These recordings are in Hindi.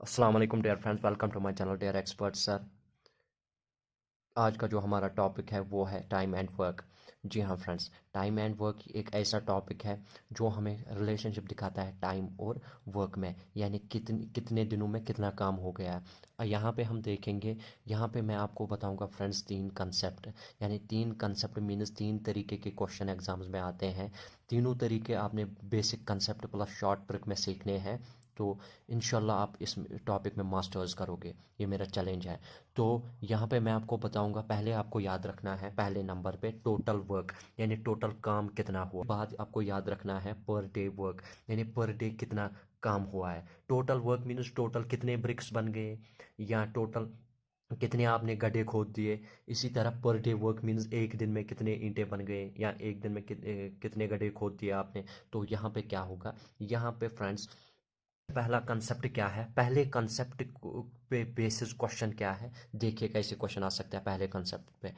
अस्सलाम वालेकुम dear friends, welcome to my channel dear expert sir. आज का जो हमारा टॉपिक है वो है टाइम एंड वर्क। जी हाँ फ्रेंड्स, टाइम एंड वर्क एक ऐसा टॉपिक है जो हमें रिलेशनशिप दिखाता है टाइम और वर्क में, यानी कितने कितने दिनों में कितना काम हो गया है। यहाँ पे हम देखेंगे, यहाँ पे मैं आपको बताऊंगा फ्रेंड्स तीन कंसेप्ट, यानी तीन कंसेप्ट मीन्स तीन तरीके के क्वेश्चन एग्जाम्स में आते हैं। तीनों तरीके आपने basic concept plus short trick में सीखने हैं। तो इंशाल्लाह आप इस टॉपिक में मास्टर्स करोगे, ये मेरा चैलेंज है। तो यहाँ पे मैं आपको बताऊंगा, पहले आपको याद रखना है पहले नंबर पे टोटल वर्क, यानी टोटल काम कितना हुआ। बाद आपको याद रखना है पर डे वर्क, यानी पर डे कितना काम हुआ है। टोटल वर्क मीन्स टोटल कितने ब्रिक्स बन गए, या टोटल कितने आपने गड्ढे खोद दिए। इसी तरह पर डे वर्क मीन्स एक दिन में कितने ईंटें बन गए, या एक दिन में कितने गड्ढे खोद दिए आपने। तो यहाँ पे क्या होगा, यहाँ पे फ्रेंड्स पहला कंसेप्ट क्या है, पहले कंसेप्ट पे बेसिस क्वेश्चन क्या है। देखिए कैसे क्वेश्चन आ सकता है पहले कंसेप्ट पे।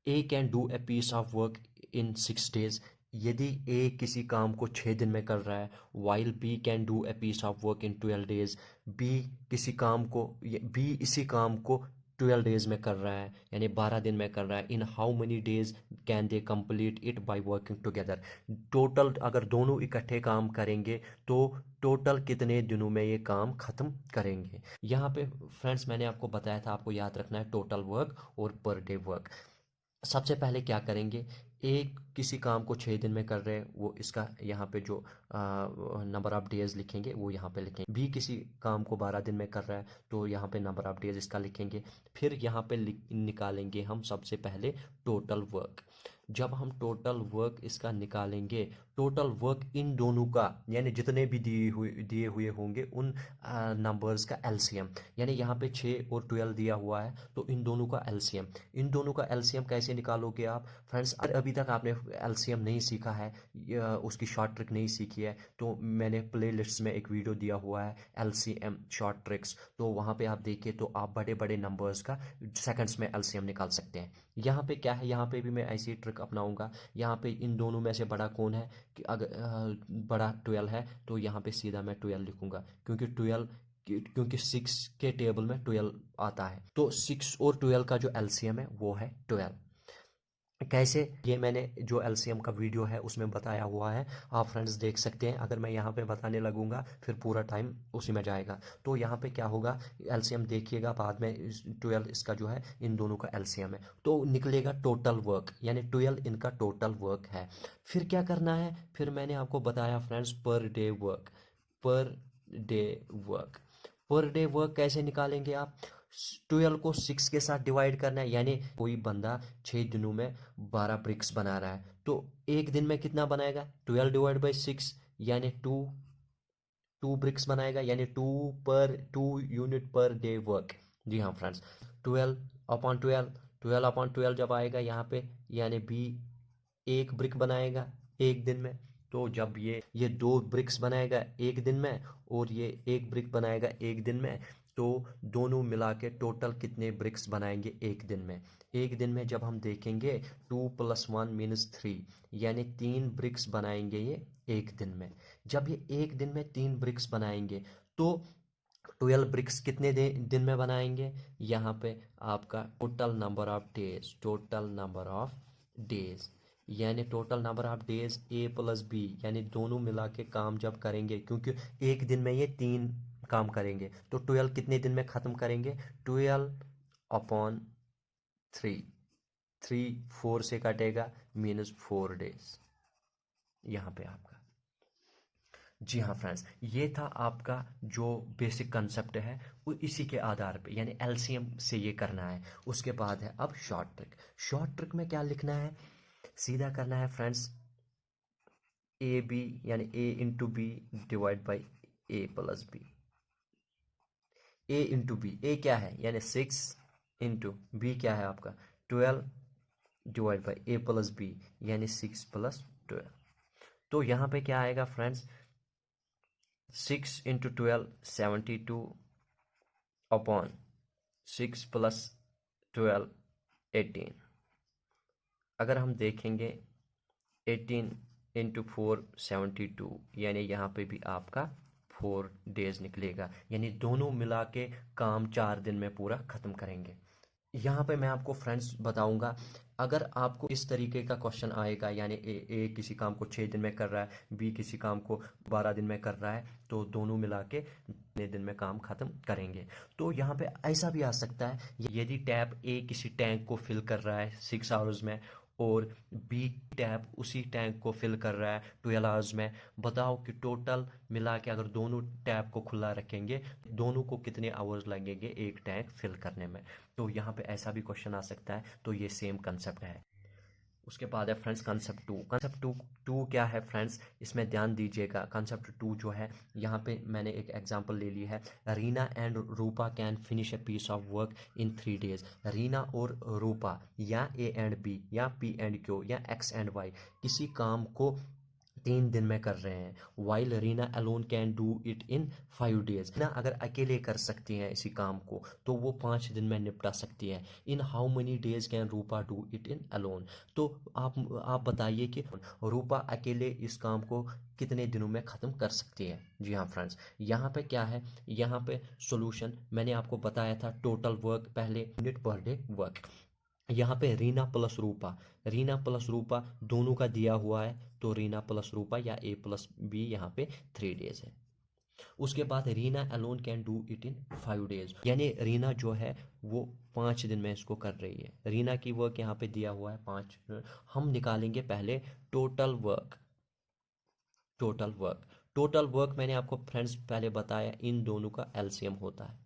A can do a piece of work in 6 days, यदि ए किसी काम को 6 दिन में कर रहा है। While B can do a piece of work in 12 days, B किसी काम को बी इसी काम को 12 डेज में कर रहा है, यानी 12 दिन में कर रहा है। In how many days can they complete it by working together, total अगर दोनों इकट्ठे काम करेंगे तो टोटल कितने दिनों में ये काम खत्म करेंगे। यहाँ पे फ्रेंड्स मैंने आपको बताया था, आपको याद रखना है टोटल वर्क और पर डे वर्क। सबसे पहले क्या करेंगे, एक किसी काम को 6 दिन में कर रहे हैं, वो इसका यहाँ पे जो नंबर ऑफ डेज लिखेंगे वो यहाँ पे लिखेंगे। बी किसी काम को 12 दिन में कर रहा है, तो यहाँ पे नंबर ऑफ डेज इसका लिखेंगे। फिर यहाँ पे निकालेंगे हम सबसे पहले टोटल वर्क। जब हम टोटल वर्क इसका निकालेंगे, टोटल वर्क इन दोनों का, यानी जितने भी दिए हुए होंगे उन नंबर्स का एलसीएम, यानी यहाँ पे 6 और 12 दिया हुआ है तो इन दोनों का एलसीएम। इन दोनों का एलसीएम कैसे निकालोगे आप फ्रेंड्स, अगर अभी तक आपने एलसीएम नहीं सीखा है या उसकी शॉर्ट ट्रिक नहीं सीखी है, तो मैंने प्ले लिस्ट में एक वीडियो दिया हुआ है एलसीएम शॉर्ट ट्रिक्स, तो वहाँ पे आप देखिए तो आप बड़े बड़े नंबर्स का सेकंड्स में एलसीएम निकाल सकते हैं। यहाँ पे क्या है, यहाँ पे भी मैं ऐसी ट्रिक अपनाऊंगा। यहाँ पे इन दोनों में से बड़ा कौन है, कि अगर बड़ा 12 है तो यहाँ पे सीधा मैं 12 लिखूंगा, क्योंकि 6 के टेबल में 12 आता है, तो 6 और 12 का जो एलसीएम है वो है 12। कैसे, ये मैंने जो एलसीएम का वीडियो है उसमें बताया हुआ है, आप फ्रेंड्स देख सकते हैं। अगर मैं यहाँ पे बताने लगूंगा फिर पूरा टाइम उसी में जाएगा। तो यहाँ पे क्या होगा, एलसीएम देखिएगा बाद में, 12 इसका जो है इन दोनों का एलसीएम है, तो निकलेगा टोटल वर्क, यानी 12 इनका टोटल वर्क है। फिर क्या करना है, फिर मैंने आपको बताया फ्रेंड्स पर डे वर्क। पर डे वर्क, पर डे वर्क कैसे निकालेंगे आप, 12 को 6 के साथ डिवाइड करना है, यानी कोई बंदा 6 दिनों में 12 ब्रिक्स बना रहा है, तो एक दिन में कितना बनाएगा, 12 डिवाइड बाई 6, यानी टू ब्रिक्स बनाएगा, यानी 2 यूनिट पर डे वर्क। जी हाँ फ्रेंड्स, 12/12, 12/12 जब आएगा यहाँ पे, यानी बी एक ब्रिक बनाएगा एक दिन में। तो जब ये 2 ब्रिक्स बनाएगा एक दिन में और ये एक ब्रिक बनाएगा एक दिन में, तो दोनों मिला के टोटल कितने ब्रिक्स बनाएंगे एक दिन में। एक दिन में जब हम देखेंगे 2+1 मीन्स 3, यानी 3 ब्रिक्स बनाएंगे ये एक दिन में। जब ये एक दिन में 3 ब्रिक्स बनाएंगे तो 12 ब्रिक्स कितने दिन में बनाएंगे, यहाँ पे आपका total number of days, total number of days, यानी total number of days A plus B, यानी दोनों मिला के काम जब करेंगे, क्योंकि एक दिन में ये 3 काम करेंगे, तो 12 कितने दिन में ख़त्म करेंगे, 12/3, 3 4 से कटेगा मीनस 4 डेज यहाँ पे आपका। जी हाँ फ्रेंड्स, ये था आपका जो बेसिक कंसेप्ट है, वो इसी के आधार पे, यानी एलसीएम से ये करना है। उसके बाद है अब शॉर्ट ट्रिक। शॉर्ट ट्रिक में क्या लिखना है, सीधा करना है फ्रेंड्स, ए बी, यानी A × B divide by A+B। A × B, ए क्या है, यानी 6 इंटू बी क्या है आपका 12 डिवाइड बाई A+B, यानी 6+12। तो यहाँ पे क्या आएगा फ्रेंड्स, 6 × 12 72 अपॉन 6+12 18। अगर हम देखेंगे 18 × 4 72, यानी यहाँ पे भी आपका 4 डेज निकलेगा, यानी दोनों मिला के काम 4 दिन में पूरा ख़त्म करेंगे। यहाँ पे मैं आपको फ्रेंड्स बताऊंगा, अगर आपको इस तरीके का क्वेश्चन आएगा, यानी ए किसी काम को 6 दिन में कर रहा है, बी किसी काम को 12 दिन में कर रहा है, तो दोनों मिला के कितने दिन में काम खत्म करेंगे। तो यहाँ पे ऐसा भी आ सकता है, यदि टैप ए किसी टैंक को फिल कर रहा है 6 आवर्स में और बी टैप उसी टैंक को फिल कर रहा है 12 आवर्स में, बताओ कि टोटल मिला के अगर दोनों टैप को खुला रखेंगे दोनों को कितने आवर्स लगेंगे एक टैंक फिल करने में। तो यहाँ पे ऐसा भी क्वेश्चन आ सकता है, तो ये सेम कंसेप्ट है। उसके बाद है friends concept two. Concept two क्या है फ्रेंड्स, इसमें ध्यान दीजिएगा। कंसेप्ट टू जो है, यहाँ पे मैंने एक एग्जांपल ले ली है, Reena and Rupa can finish a piece of work in 3 days. Reena और रूपा या ए एंड बी या पी एंड क्यू या एक्स एंड वाई किसी काम को 3 दिन में कर रहे हैं। While Reena alone can do it in 5 days. ना अगर अकेले कर सकती हैं इसी काम को तो वो 5 दिन में निपटा सकती है। In how many days can Rupa do it in alone. तो आप बताइए कि रूपा अकेले इस काम को कितने दिनों में ख़त्म कर सकती है। जी हाँ फ्रेंड्स, यहाँ पे क्या है, यहाँ पे सॉल्यूशन मैंने आपको बताया था, टोटल वर्क पहले यूनिट पर डे वर्क। यहाँ पे रीना प्लस रूपा दोनों का दिया हुआ है, तो रीना प्लस रूपा या ए प्लस बी यहाँ पे 3 डेज है। उसके बाद Reena alone can do it in 5 days, यानी रीना जो है वो 5 दिन में इसको कर रही है। रीना की वर्क यहाँ पे दिया हुआ है 5। हम निकालेंगे पहले टोटल वर्क। टोटल वर्क मैंने आपको फ्रेंड्स पहले बताया, इन दोनों का एलसीएम होता है।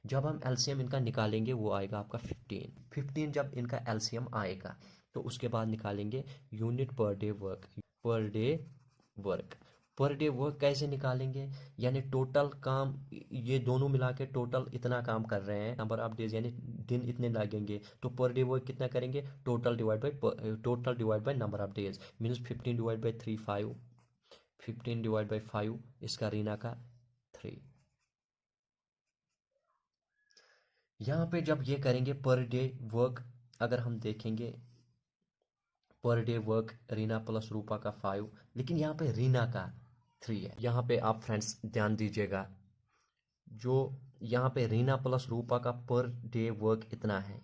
जब हम एलसीएम इनका निकालेंगे वो आएगा आपका 15। जब इनका एलसीएम आएगा तो उसके बाद निकालेंगे यूनिट पर डे वर्क। पर डे वर्क कैसे निकालेंगे, यानी टोटल काम ये दोनों मिला के टोटल इतना काम कर रहे हैं, नंबर ऑफ डेज यानी दिन इतने लगेंगे, तो पर डे वर्क कितना करेंगे, total divide by number of days, means 15 divide by 3 5, 15 divide by 5 इसका रीना का 3। यहाँ पे जब ये करेंगे पर डे वर्क, अगर हम देखेंगे per day work Reena plus Roopa का 5, लेकिन यहाँ पे रीना का 3 है। यहाँ पे आप फ्रेंड्स ध्यान दीजिएगा, जो यहाँ पे रीना प्लस रूपा का पर डे वर्क इतना है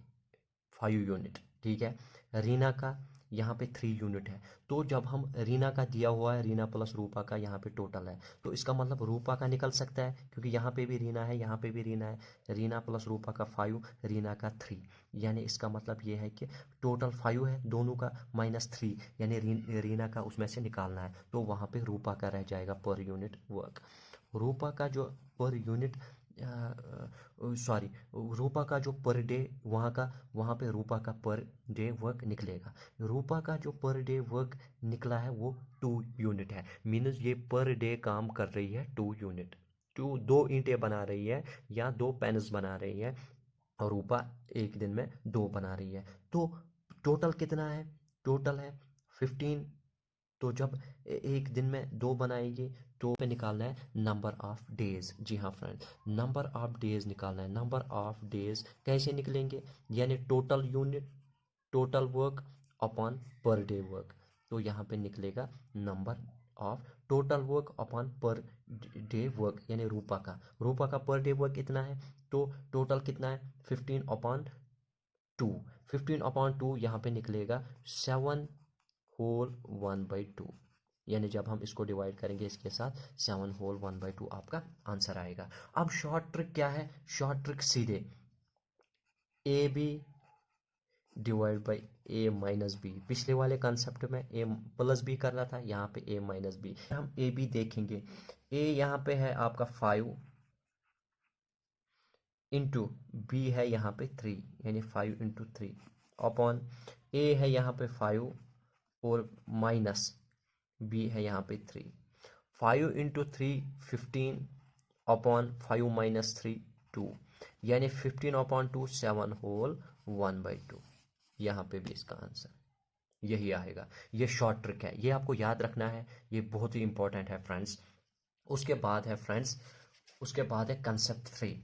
5 यूनिट, ठीक है। रीना का यहाँ पे 3 यूनिट है, तो जब हम रीना का दिया हुआ है, रीना प्लस रूपा का यहाँ पे टोटल है, तो इसका मतलब रूपा का निकल सकता है, क्योंकि यहाँ पे भी रीना है, यहाँ पे भी रीना है। रीना प्लस रूपा का 5, रीना का 3, यानी इसका मतलब ये है कि टोटल 5 है, दोनों का -3, यानी रीना का उसमें से निकालना है, तो वहाँ पे रूपा का रह जाएगा पर यूनिट वर्क। रूपा का जो पर यूनिट सॉरी रूपा का जो पर डे वहाँ पे रूपा का पर डे वर्क निकलेगा। रूपा का जो पर डे वर्क निकला है वो 2 यूनिट है, मीन्स ये पर डे काम कर रही है 2 यूनिट, 2 ईंटें बना रही है या 2 पेन्स बना रही है, और रूपा एक दिन में 2 बना रही है। तो टोटल कितना है, टोटल है 15। तो जब एक दिन में 2 बनाएगी तो पे निकालना है नंबर ऑफ डेज। जी हाँ फ्रेंड, नंबर ऑफ डेज निकालना है। नंबर ऑफ डेज कैसे निकलेंगे, यानी total unit total work upon पर डे वर्क, तो यहाँ पे निकलेगा number of total work upon पर डे वर्क, यानी रूपा का पर डे वर्क कितना है, तो टोटल कितना है 15 अपॉन 2, 15 अपॉन 2 यहाँ पे निकलेगा 7 होल 1/2, यानी जब हम इसको डिवाइड करेंगे इसके साथ 7 होल 1/2 आपका आंसर आएगा। अब शॉर्ट ट्रिक क्या है, शॉर्ट ट्रिक सीधे A B divide by A minus B. पिछले वाले कंसेप्ट में ए प्लस बी कर रहा था, यहाँ पे ए माइनस बी। हम ए बी देखेंगे, ए यहाँ पे है आपका 5 इंटू बी है यहाँ पे 3, यानी 5 इंटू 3 अपॉन ए है यहाँ पे 5 और माइनस बी है यहाँ पे 3। 5 इंटू 3 15 अपॉन 5 माइनस 3 2, यानी 15 अपॉन 2 7 होल 1/2। यहाँ पे भी इसका आंसर यही आएगा। ये शॉर्ट ट्रिक है, ये आपको याद रखना है, ये बहुत ही इंपॉर्टेंट है फ्रेंड्स। उसके बाद है फ्रेंड्स, उसके बाद है कंसेप्ट 3।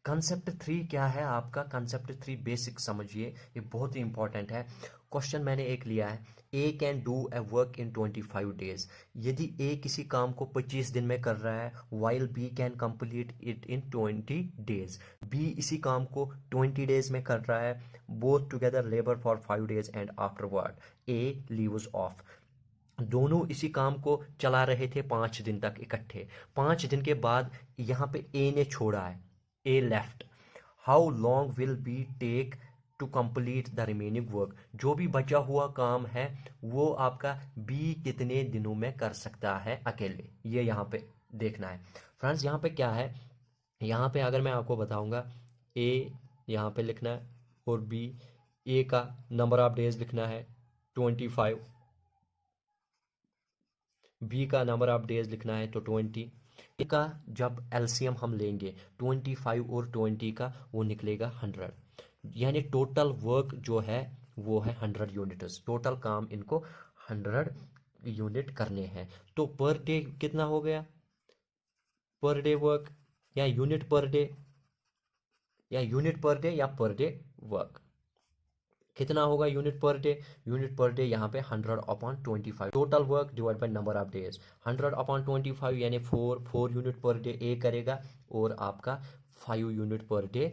कंसेप्ट 3 क्या है आपका, कंसेप्ट 3 बेसिक समझिए, ये बहुत ही इंपॉर्टेंट है। क्वेश्चन मैंने एक लिया है, A can do a work in 25 days. यदि ए किसी काम को 25 दिन में कर रहा है, while B can complete it in 20 days. B इसी काम को 20 डेज में कर रहा है। Both together labour for 5 days and afterward A leaves off. दोनों इसी काम को चला रहे थे 5 दिन तक इकट्ठे। 5 दिन के बाद यहाँ पे ए ने छोड़ा है, A left. How long will be take to complete the remaining work. जो भी बचा हुआ काम है वो आपका बी कितने दिनों में कर सकता है अकेले, ये यहाँ पे देखना है। फ्रेंड्स यहाँ पे क्या है, यहाँ पे अगर मैं आपको बताऊंगा, ए यहाँ पे लिखना है और बी, ए का नंबर ऑफ डेज लिखना है 25, बी का नंबर ऑफ डेज लिखना है तो 20। ए का जब एलसीएम हम लेंगे 25 और 20 का, वो निकलेगा 100। यानी टोटल वर्क जो है वो है 100 यूनिट्स। टोटल काम इनको 100 यूनिट करने हैं। तो पर डे कितना हो गया, पर डे वर्क या यूनिट पर डे, या यूनिट पर डे या पर डे वर्क कितना होगा unit per day. Unit per day यहाँ पे 100/25। Total work divide by number of days 100/25 यानी 4 यूनिट पर डे ए करेगा और आपका 5 यूनिट पर डे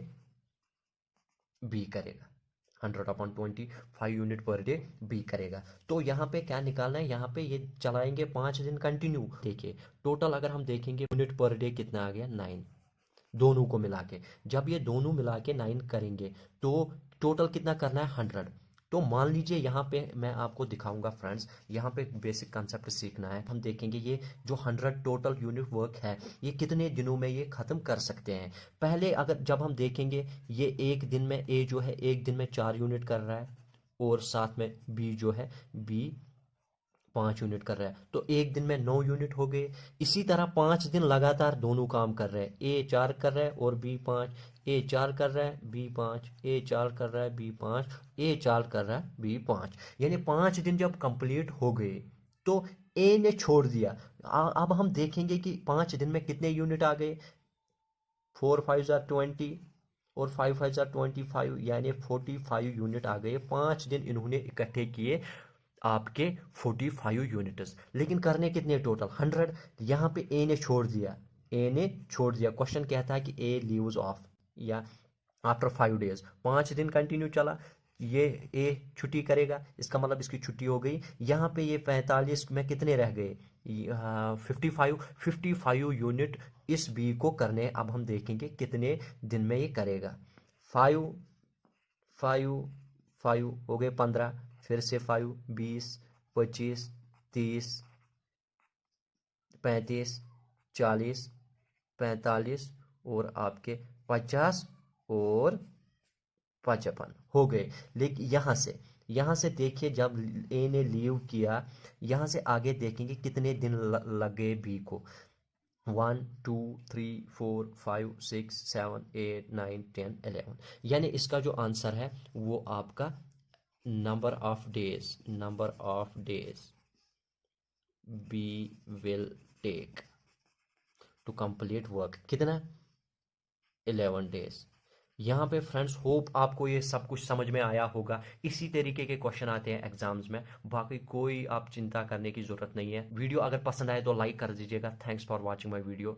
बी करेगा। 100/25 यूनिट पर डे बी करेगा। तो यहाँ पे क्या निकालना है, यहाँ पे ये चलाएंगे 5 दिन कंटिन्यू। देखिए टोटल अगर हम देखेंगे यूनिट पर डे कितना आ गया, 9, दोनों को मिला के। जब ये दोनों मिला के 9 करेंगे तो टोटल कितना करना है, 100। तो मान लीजिए यहाँ पे मैं आपको दिखाऊंगा फ्रेंड्स, यहाँ पे बेसिक कंसेप्ट सीखना है। हम देखेंगे ये जो 100 टोटल यूनिट वर्क है ये कितने दिनों में ये खत्म कर सकते हैं। पहले अगर जब हम देखेंगे ये एक दिन में ए जो है एक दिन में 4 यूनिट कर रहा है और साथ में बी जो है बी 5 यूनिट कर रहा है, तो एक दिन में 9 यूनिट हो गए। इसी तरह 5 दिन लगातार दोनों काम कर रहे हैं, ए 4 कर रहा है और बी 5, ए 4 कर रहा है बी 5, ए 4 कर रहा है बी 5, ए 4 कर रहा है बी 5। यानी 5 दिन जब कंप्लीट हो गए तो ए ने छोड़ दिया। अब हम देखेंगे कि 5 दिन में कितने यूनिट आ गए, 4 5 20 और 5 5 25, यानी 45 यूनिट आ गए। 5 दिन इन्होंने इकट्ठे किए आपके 45 यूनिट्स। लेकिन करने कितने टोटल, 100। यहाँ पे ए ने छोड़ दिया, ए ने छोड़ दिया। क्वेश्चन कहता है कि ए लीव्स ऑफ या आफ्टर 5 डेज। 5 दिन कंटिन्यू चला, ये ए छुट्टी करेगा, इसका मतलब इसकी छुट्टी हो गई। यहाँ पे ये 45 में कितने रह गए, 55 यूनिट इस बी को करने। अब हम देखेंगे कितने दिन में ये करेगा। 5 5 5 हो गए 15, फिर से 5 20 25 30 35 40 45 और आपके 50 और 55 हो गए। लेकिन यहाँ से देखिए जब ए ने लीव किया, यहाँ से आगे देखेंगे कितने दिन लगे बी को। 1 2 3 4 5 6 7 8 9 10 11। यानी इसका जो आंसर है वो आपका number of days B will take to complete work कितना, 11 डेज। यहाँ पे फ्रेंड्स होप आपको ये सब कुछ समझ में आया होगा। इसी तरीके के क्वेश्चन आते हैं एग्जाम्स में, बाकी कोई आप चिंता करने की ज़रूरत नहीं है। वीडियो अगर पसंद आए तो लाइक कर दीजिएगा। Thanks for watching my video.